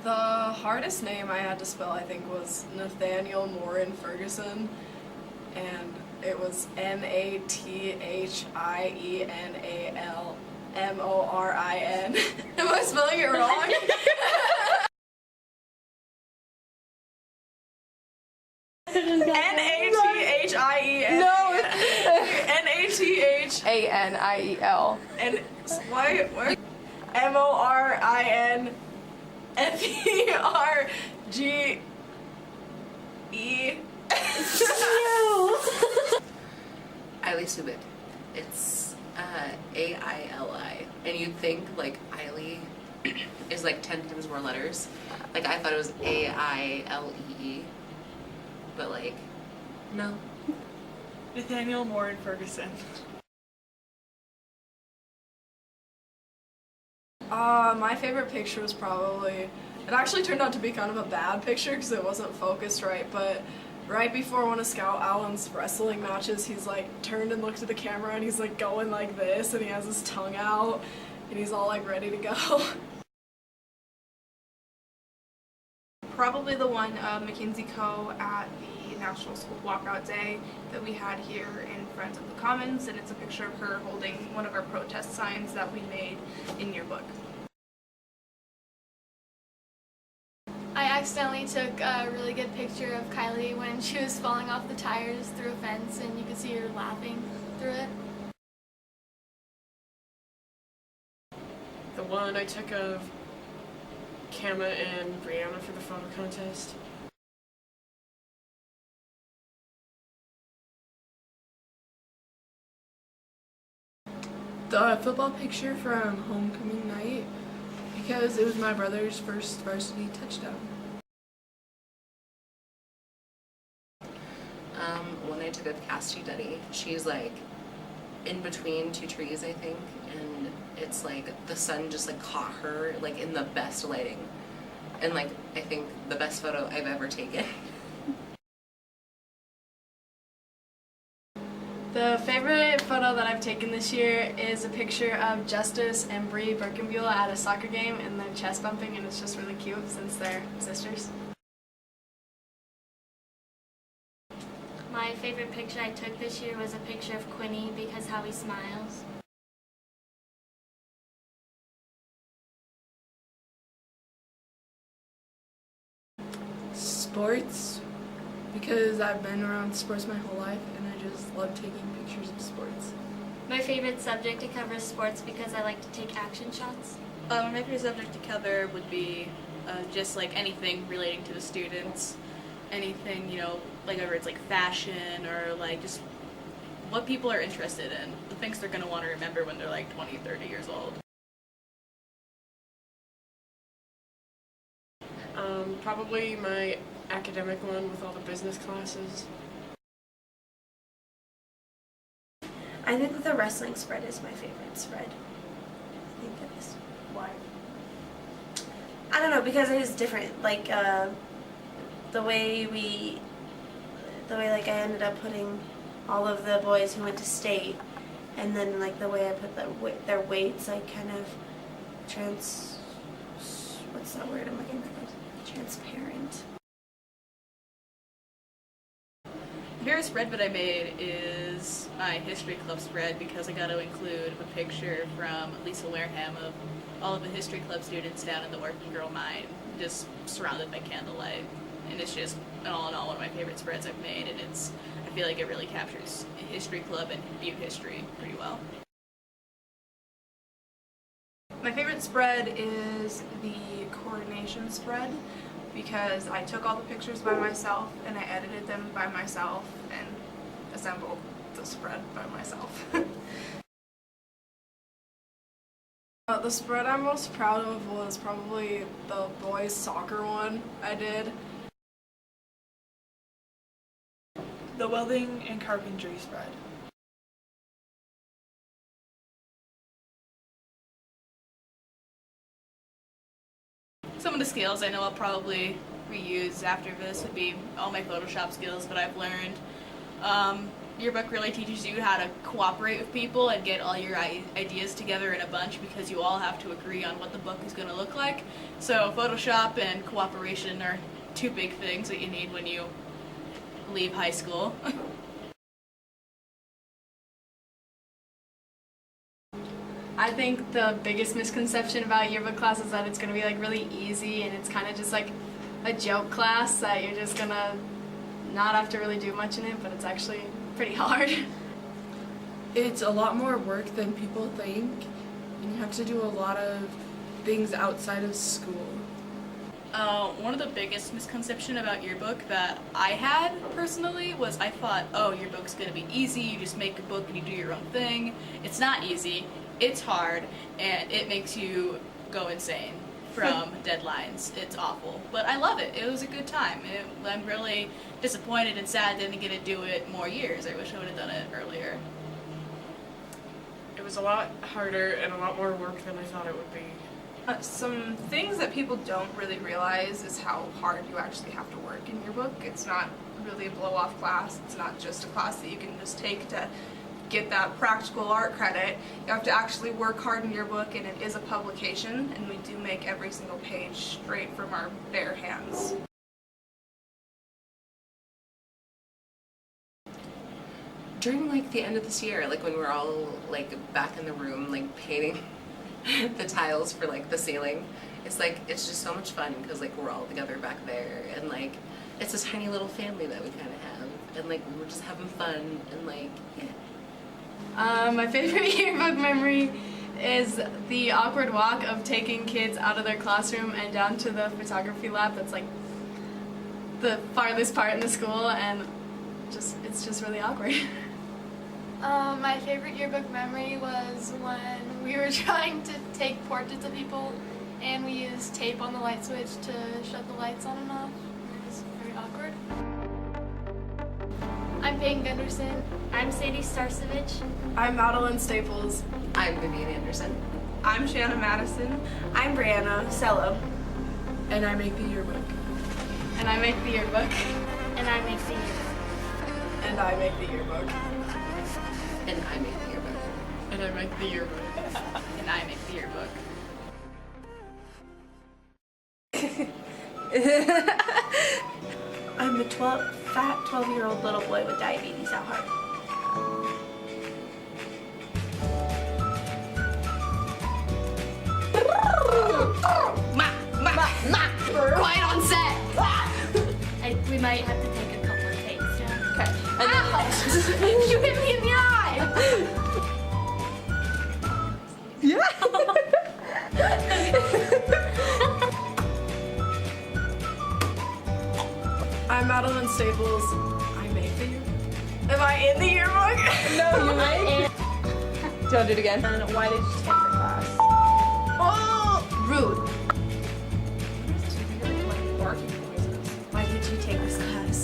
The hardest name I had to spell, I think, was Nathaniel Morin Ferguson, and it was Nathienalmorin. Am I spelling it wrong? Nathien. No. Nathiel. And why? MorinFerge. ILLUMINATE. It's A-I-L-I. And you'd think like Eiley is like 10 times more letters. Like I thought it was A-I-L-E-E. But like, no. Nathaniel Morin Ferguson. My favorite picture was probably, it actually turned out to be kind of a bad picture because it wasn't focused right, but right before one of Scout Allen's wrestling matches, he's like turned and looked at the camera and he's like going like this and he has his tongue out and he's all like ready to go. Probably the one of Mackenzie Coe at the National School Walkout Day that we had here in Friends of the Commons, and it's a picture of her holding one of our protest signs that we made in Yearbook. I accidentally took a really good picture of Kylie when she was falling off the tires through a fence, and you could see her laughing through it. The one I took of Kama and Brianna for the photo contest. The football picture from homecoming night because it was my brother's first varsity touchdown. When I took of Cassidy Duddy, she's like in between two trees, I think, and it's like the sun just like caught her like in the best lighting, and like I think the best photo I've ever taken. The favorite photo that I've taken this year is a picture of Justice and Bree Birkenbula at a soccer game and they're chest bumping, and it's just really cute since they're sisters. My favorite picture I took this year was a picture of Quinny because how he smiles. Sports, because I've been around sports my whole life and I just love taking pictures of sports. My favorite subject to cover is sports because I like to take action shots. My favorite subject to cover would be just like anything relating to the students. Anything, you know, like whether it's like fashion or like just what people are interested in. The things they're going to want to remember when they're like 20, 30 years old. Probably my academic one with all the business classes. I think the wrestling spread is my favorite spread. I think it is. Why? I don't know, because it is different. Like the way like I ended up putting all of the boys who went to state, and then like the way I put their weights, like kind of what's that word I'm looking for? Transparent. The favorite spread that I made is my history club spread because I got to include a picture from Lisa Wareham of all of the history club students down in the Working Girl Mine, just surrounded by candlelight. And it's just, all in all, one of my favorite spreads I've made, and I feel like it really captures history club and Butte history pretty well. My favorite spread is the coordination spread because I took all the pictures by myself and I edited them by myself and assembled the spread by myself. The spread I'm most proud of was probably the boys soccer one I did. The welding and carpentry spread. Some of the skills I know I'll probably reuse after this would be all my Photoshop skills that I've learned. yearbook really teaches you how to cooperate with people and get all your ideas together in a bunch because you all have to agree on what the book is going to look like. So Photoshop and cooperation are two big things that you need when you leave high school. I think the biggest misconception about yearbook class is that it's going to be like really easy and it's kind of just like a joke class that you're just going to not have to really do much in it, but it's actually pretty hard. It's a lot more work than people think, and you have to do a lot of things outside of school. One of the biggest misconception about yearbook that I had personally was I thought, oh, yearbook's gonna be easy, you just make a book and you do your own thing. It's not easy, it's hard, and it makes you go insane from deadlines. It's awful, but I love it. It was a good time. I'm really disappointed and sad I didn't get to do it more years. I wish I would have done it earlier. It was a lot harder and a lot more work than I thought it would be. Some things that people don't really realize is how hard you actually have to work in your book. It's not really a blow-off class. It's not just a class that you can just take to get that practical art credit. You have to actually work hard in your book, and it is a publication, and we do make every single page straight from our bare hands. During like the end of this year, like when we're all like back in the room, like painting the tiles for like the ceiling, it's just so much fun because like we're all together back there, and like it's this tiny little family that we kind of have, and like we're just having fun, and like yeah. My favorite yearbook memory is the awkward walk of taking kids out of their classroom and down to the photography lab that's like the farthest part in the school, and it's just really awkward. My favorite yearbook memory was when we were trying to take portraits of people and we used tape on the light switch to shut the lights on and off. It was very awkward. I'm Peyton Gunderson. I'm Sadie Starcevich. I'm Madeline Staples. I'm Vivian Anderson. I'm Shanna Madison. I'm Brianna Cello. And I make the yearbook. And I make the yearbook. And I make the yearbook. And I make the yearbook. And I make the yearbook. And I make the yearbook. And I make the yearbook. I'm a fat 12-year-old little boy with diabetes at heart. Quiet on set! We might have to take a couple of takes, yeah. Okay. Ow! You hit me in the eye! I'm Madeline Staples. I make the yearbook. Am I in the yearbook? No, you make. Do you want to do it again? And why did you take the class? Oh, rude. Why did you take this class?